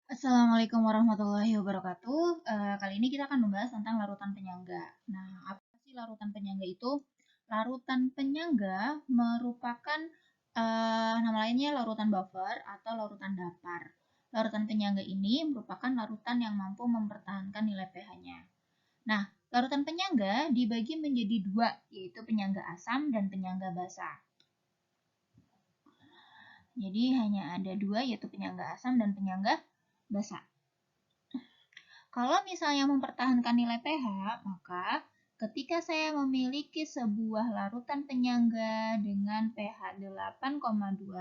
Assalamualaikum warahmatullahi wabarakatuh. Kali ini kita akan membahas tentang larutan penyangga. Nah, apa sih larutan penyangga itu? Larutan penyangga merupakan nama lainnya larutan buffer atau larutan datar. Larutan penyangga ini merupakan larutan yang mampu mempertahankan nilai pH-nya. Nah, larutan penyangga dibagi menjadi dua, yaitu penyangga asam dan penyangga basa. Jadi hanya ada dua, yaitu penyangga asam dan penyangga basa. Kalau misalnya mempertahankan nilai pH, maka ketika saya memiliki sebuah larutan penyangga dengan pH 8,2,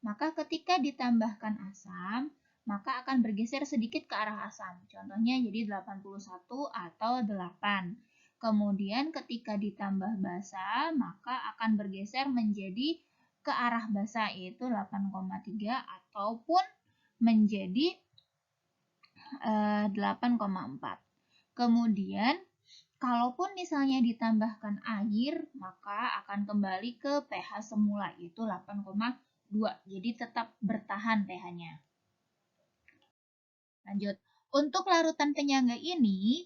maka ketika ditambahkan asam, maka akan bergeser sedikit ke arah asam. Contohnya jadi 81 atau 8. Kemudian ketika ditambah basa, maka akan bergeser menjadi ke arah basa yaitu 8,3 ataupun menjadi 8,4. Kemudian, kalaupun misalnya ditambahkan air, maka akan kembali ke pH semula, yaitu 8,2. Jadi tetap bertahan pH-nya. Lanjut. Untuk larutan penyangga ini,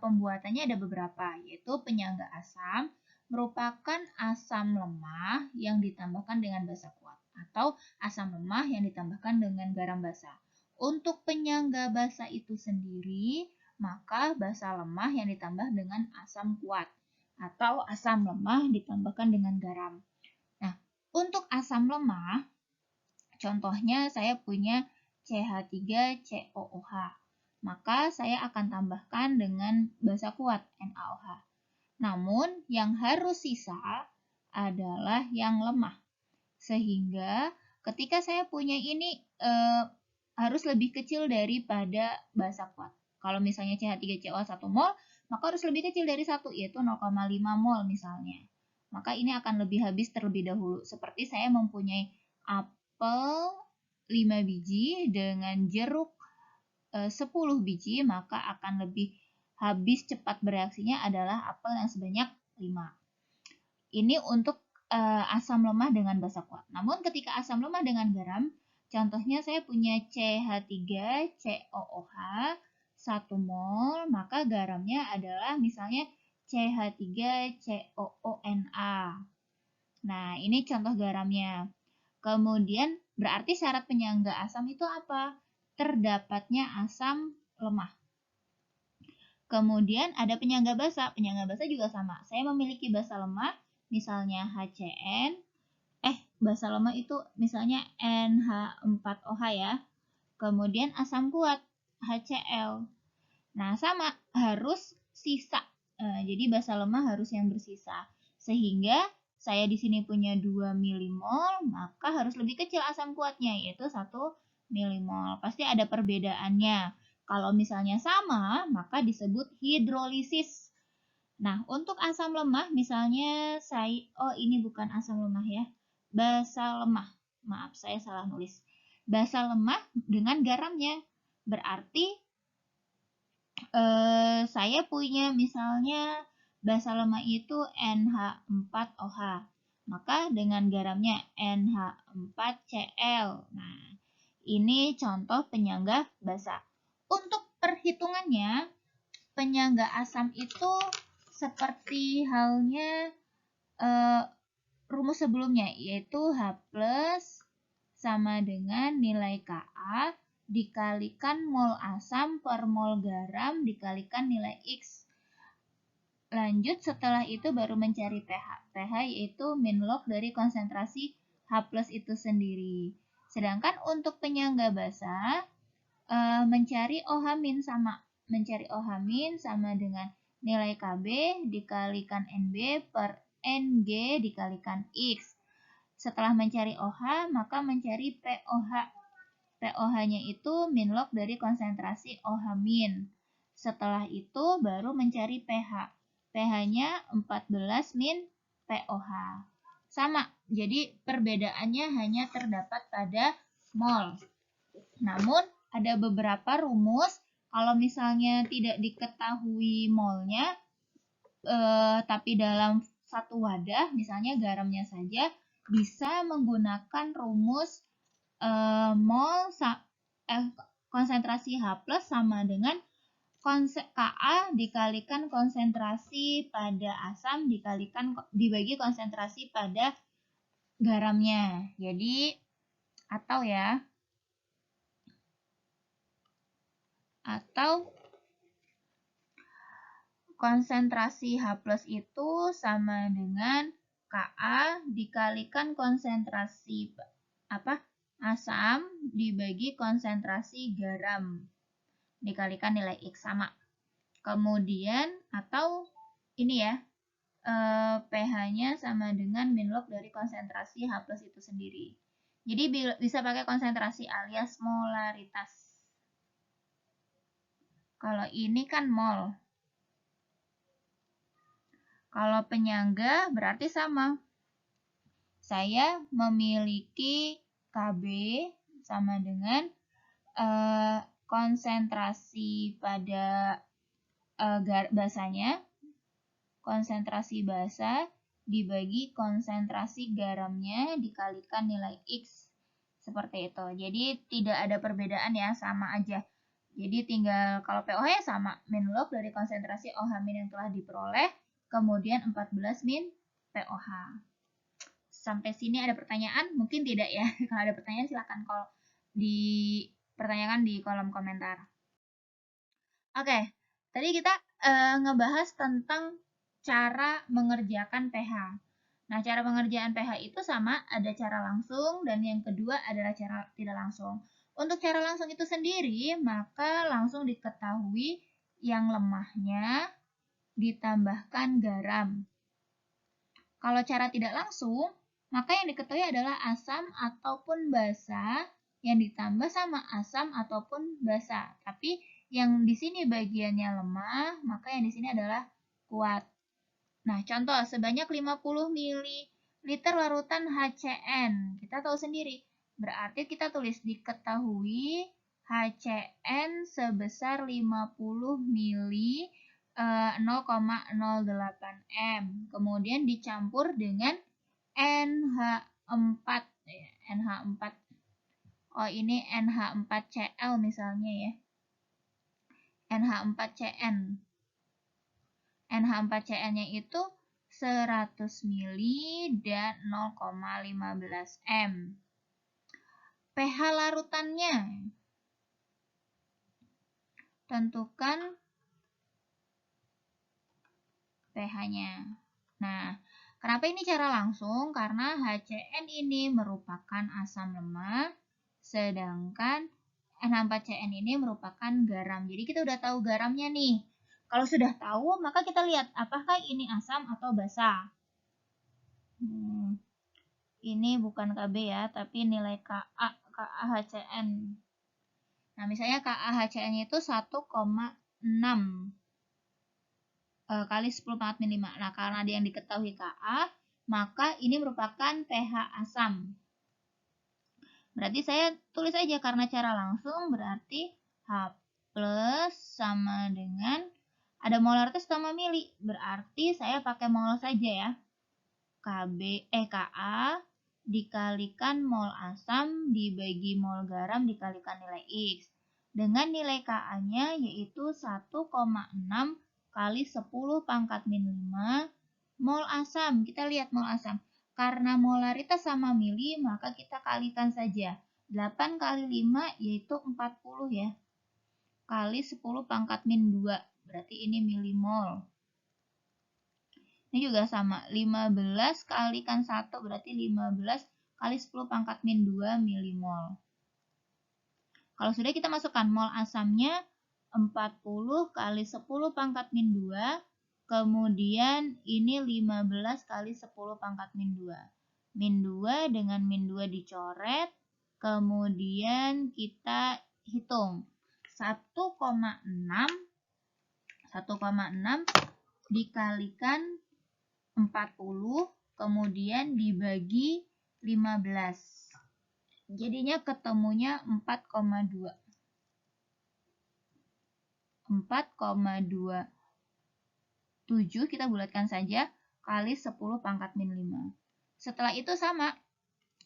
pembuatannya ada beberapa, yaitu penyangga asam merupakan asam lemah yang ditambahkan dengan basa kuat, atau asam lemah yang ditambahkan dengan garam basa. Untuk penyangga basa itu sendiri, maka basa lemah yang ditambah dengan asam kuat, atau asam lemah ditambahkan dengan garam. Nah, untuk asam lemah, contohnya saya punya CH3COOH. Maka saya akan tambahkan dengan basa kuat NaOH. Namun yang harus sisa adalah yang lemah. Sehingga ketika saya punya ini harus lebih kecil daripada basa kuat. Kalau misalnya CH3COOH 1 mol, maka harus lebih kecil dari 1, yaitu 0,5 mol misalnya. Maka ini akan lebih habis terlebih dahulu. Seperti saya mempunyai apel 5 biji dengan jeruk 10 biji, maka akan lebih habis cepat bereaksinya adalah apel yang sebanyak 5. Ini untuk asam lemah dengan basa kuat. Namun ketika asam lemah dengan garam, contohnya saya punya CH3COOH 1 mol, maka garamnya adalah misalnya CH3COONA. Nah, ini contoh garamnya. Kemudian berarti syarat penyangga asam itu apa? Terdapatnya asam lemah. Kemudian ada penyangga basa. Penyangga basa juga sama. Saya memiliki basa lemah, misalnya HCN. Basa lemah itu misalnya NH4OH ya. Kemudian asam kuat, HCl. Nah, sama, harus sisa. Jadi basa lemah harus yang bersisa. Sehingga saya di sini punya 2 milimol, maka harus lebih kecil asam kuatnya, yaitu 1 milimol. Pasti ada perbedaannya. Kalau misalnya sama, maka disebut hidrolisis. Nah, untuk asam lemah, misalnya ini bukan asam lemah ya, basa lemah. Maaf, saya salah nulis. Basa lemah dengan garamnya. Berarti saya punya misalnya basa lemah itu NH4OH. Maka dengan garamnya NH4Cl. Nah, ini contoh penyangga basa. Untuk perhitungannya, penyangga asam itu seperti halnya rumus sebelumnya, yaitu H plus sama dengan nilai Ka dikalikan mol asam per mol garam dikalikan nilai X. Lanjut setelah itu baru mencari pH. pH yaitu min log dari konsentrasi H plus itu sendiri. Sedangkan untuk penyangga basa, mencari OH min sama dengan nilai Kb dikalikan Nb per Ng dikalikan X. Setelah mencari OH, maka mencari POH. POH-nya itu min log dari konsentrasi OH min. Setelah itu baru mencari pH. pH-nya 14 min POH. Sama, jadi perbedaannya hanya terdapat pada mol. Namun, ada beberapa rumus, kalau misalnya tidak diketahui molnya, tapi dalam satu wadah, misalnya garamnya saja, bisa menggunakan rumus konsentrasi H+ sama dengan Ka dikalikan konsentrasi pada asam dibagi konsentrasi pada garamnya. Jadi atau konsentrasi H+ itu sama dengan Ka dikalikan konsentrasi asam dibagi konsentrasi garam dikalikan nilai X sama. Kemudian atau ini ya, pH-nya sama dengan min log dari konsentrasi H+ itu sendiri. Jadi bisa pakai konsentrasi alias molaritas. Kalau ini kan mol. Kalau penyangga berarti sama. Saya memiliki Kb sama dengan konsentrasi pada basanya, konsentrasi basa dibagi konsentrasi garamnya dikalikan nilai X. Seperti itu. Jadi tidak ada perbedaan ya, sama aja. Jadi tinggal kalau pOH ya sama, min log dari konsentrasi OH min yang telah diperoleh, kemudian 14 min pOH. Sampai sini ada pertanyaan? Mungkin tidak ya. Kalau ada pertanyaan silahkan dipertanyakan di kolom komentar. Oke, tadi kita ngebahas tentang cara mengerjakan pH. Nah, cara pengerjaan pH itu sama, ada cara langsung dan yang kedua adalah cara tidak langsung. Untuk cara langsung itu sendiri, maka langsung diketahui yang lemahnya ditambahkan garam. Kalau cara tidak langsung, maka yang diketahui adalah asam ataupun basa yang ditambah sama asam ataupun basa. Tapi yang di sini bagiannya lemah, maka yang di sini adalah kuat. Nah, contoh sebanyak 50 ml larutan HCN. Kita tahu sendiri. Berarti kita tulis diketahui HCN sebesar 50 ml 0,08 M. Kemudian dicampur dengan NH4. NH4. Oh, ini NH4Cl misalnya ya. NH4Cn. NH4Cn-nya itu 100 ml dan 0,15 M. pH larutannya. Tentukan pH-nya. Nah, kenapa ini cara langsung? Karena HCN ini merupakan asam lemah, sedangkan NH4Cn ini merupakan garam. Jadi kita udah tahu garamnya nih. Kalau sudah tahu, maka kita lihat apakah ini asam atau basa. Ini bukan Kb ya, tapi nilai KaHCN. Nah, misalnya KaHCN itu 1,6 kali 10 pangkat min 5. Nah, karena ada yang diketahui Ka, maka ini merupakan pH asam. Berarti saya tulis aja karena cara langsung berarti H+ sama dengan ada molaritas sama mili. Berarti saya pakai mol saja ya. Ka dikalikan mol asam dibagi mol garam dikalikan nilai X. Dengan nilai Ka-nya yaitu 1,6 kali 10 pangkat min 5 mol asam. Kita lihat mol asam. Karena molaritas sama mili, maka kita kalikan saja. 8 kali 5 yaitu 40 ya. Kali 10 pangkat min 2. Berarti ini milimol. Ini juga sama. 15 kalikan 1 berarti 15 kali 10 pangkat min 2 milimol. Kalau sudah kita masukkan mol asamnya 40 kali 10 pangkat min 2. Kemudian ini 15 kali 10 pangkat min 2. Min 2 dengan min 2 dicoret. Kemudian kita hitung. 1,6 dikalikan 40. Kemudian dibagi 15. Jadinya ketemunya 4,2. 4,27 kita bulatkan saja kali 10 pangkat min 5. Setelah itu sama,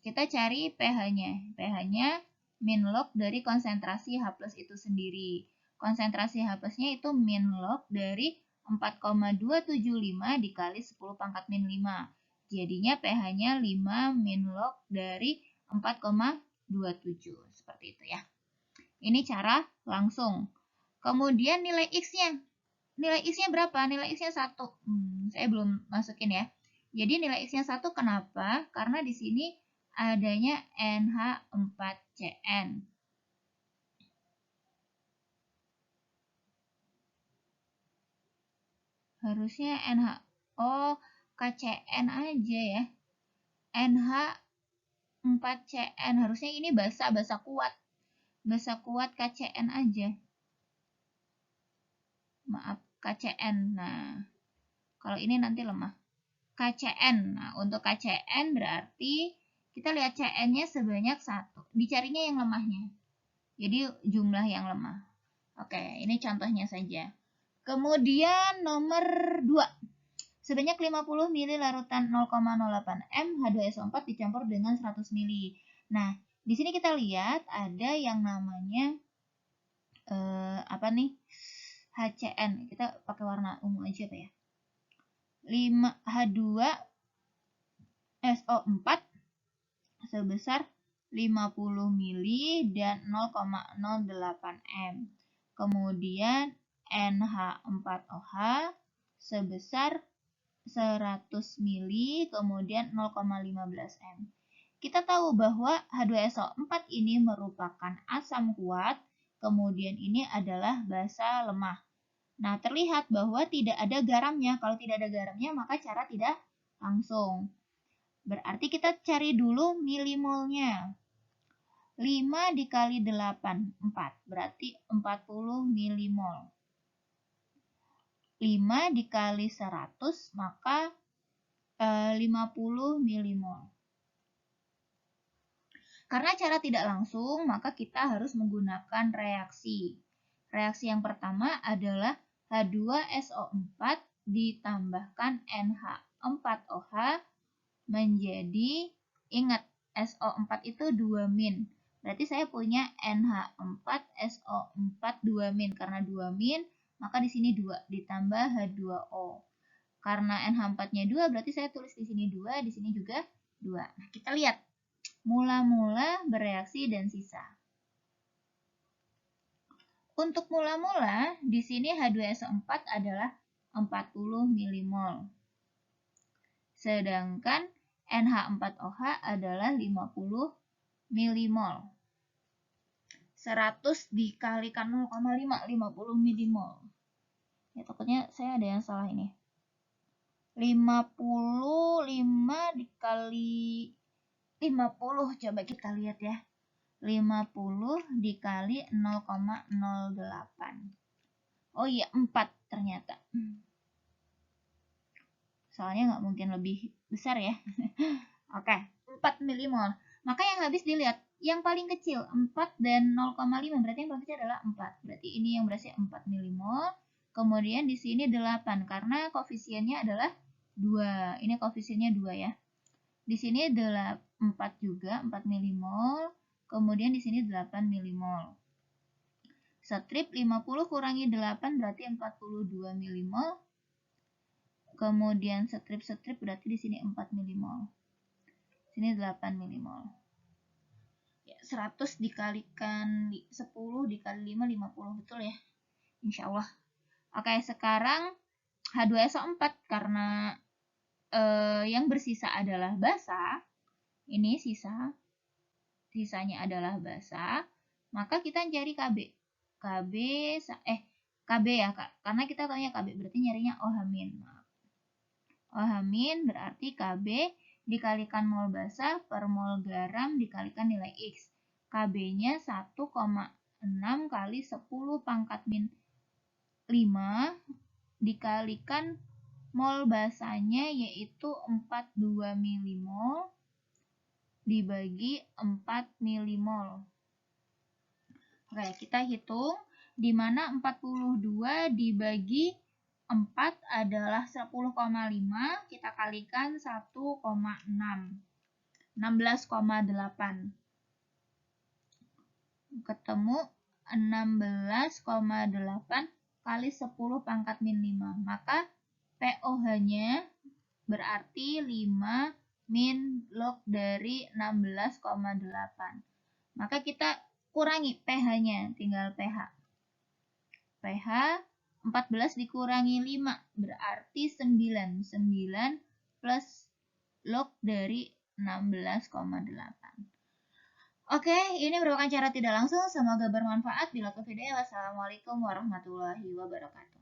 kita cari pH-nya. pH-nya min log dari konsentrasi H+ itu sendiri. Konsentrasi H+-nya itu min log dari 4,275 dikali 10 pangkat min 5. Jadinya pH-nya 5 min log dari 4,27. Seperti itu ya. Ini cara langsung. Kemudian nilai X-nya. Nilai X-nya berapa? Nilai X-nya 1. Saya belum masukin ya. Jadi nilai X-nya 1 kenapa? Karena di sini adanya NH4CN. Harusnya KCN aja ya. NH4CN. Harusnya ini basa kuat. Basa kuat KCN aja. Maaf, KCN. Nah, kalau ini nanti lemah. KCN. Nah, untuk KCN berarti kita lihat CN-nya sebanyak 1. Dicarinya yang lemahnya. Jadi jumlah yang lemah. Oke, ini contohnya saja. Kemudian nomor 2. Sebanyak 50 ml larutan 0,08 M H2SO4 dicampur dengan 100 ml. Nah, di sini kita lihat ada yang namanya HCN. Kita pakai warna ungu aja apa ya? 5H2SO4 sebesar 50 ml dan 0,08 M. Kemudian NH4OH sebesar 100 ml kemudian 0,15 M. Kita tahu bahwa H2SO4 ini merupakan asam kuat, kemudian ini adalah basa lemah. Nah, terlihat bahwa tidak ada garamnya. Kalau tidak ada garamnya, maka cara tidak langsung. Berarti kita cari dulu milimolnya. 5 dikali 8, 4. Berarti 40 milimol. 5 dikali 100, maka 50 milimol. Karena cara tidak langsung, maka kita harus menggunakan reaksi. Reaksi yang pertama adalah H2SO4 ditambahkan NH4OH menjadi, ingat, SO4 itu 2 min. Berarti saya punya NH4SO4 2 min. Karena 2 min, maka di sini 2 ditambah H2O. Karena NH4-nya 2, berarti saya tulis di sini 2, di sini juga 2. Nah, kita lihat mula-mula, bereaksi, dan sisa. Untuk mula-mula, di sini H2SO4 adalah 40 milimol. Sedangkan NH4OH adalah 50 milimol. 100 dikalikan 0,5, 50 milimol. Ya, takutnya saya ada yang salah ini. 55 dikali 50, coba kita lihat ya. 50 dikali 0,08. Oh iya, 4 ternyata. Soalnya nggak mungkin lebih besar ya. Oke, 4 milimol. Maka yang habis dilihat, yang paling kecil 4 dan 0,5, berarti yang paling kecil adalah 4. Berarti ini yang berarti 4 milimol. Kemudian di sini 8 karena koefisiennya adalah 2. Ini koefisiennya 2 ya. Di sini 4 juga, 4 milimol. Kemudian di sini 8 milimol. Strip 50 kurangi 8 berarti 42 milimol. Kemudian strip berarti di sini 4 milimol. Sini 8 milimol. Ya, 100 dikalikan 10 dikali 5, 50. Betul ya? Insya Allah. Oke, sekarang H2SO4 karena yang bersisa adalah basa. Ini sisanya adalah basa. Maka kita cari KB. KB ya, Kak. Karena kita tanya KB, berarti nyarinya OH-. OH- berarti KB dikalikan mol basa per mol garam dikalikan nilai X. KB-nya 1,6 kali 10 pangkat min 5 dikalikan mol basanya yaitu 42 milimol dibagi 4 milimol. Oke, kita hitung di mana 42 dibagi 4 adalah 10,5, kita kalikan 1,6. 16,8. ketemu 16,8 kali 10 pangkat min 5. Maka POH-nya berarti 5 min log dari 16,8. Maka kita kurangi pH-nya, tinggal pH. pH 14 dikurangi 5 berarti 9. 9 plus log dari 16,8. Oke, ini merupakan cara tidak langsung. Semoga bermanfaat. Bila video, wassalamualaikum warahmatullahi wabarakatuh.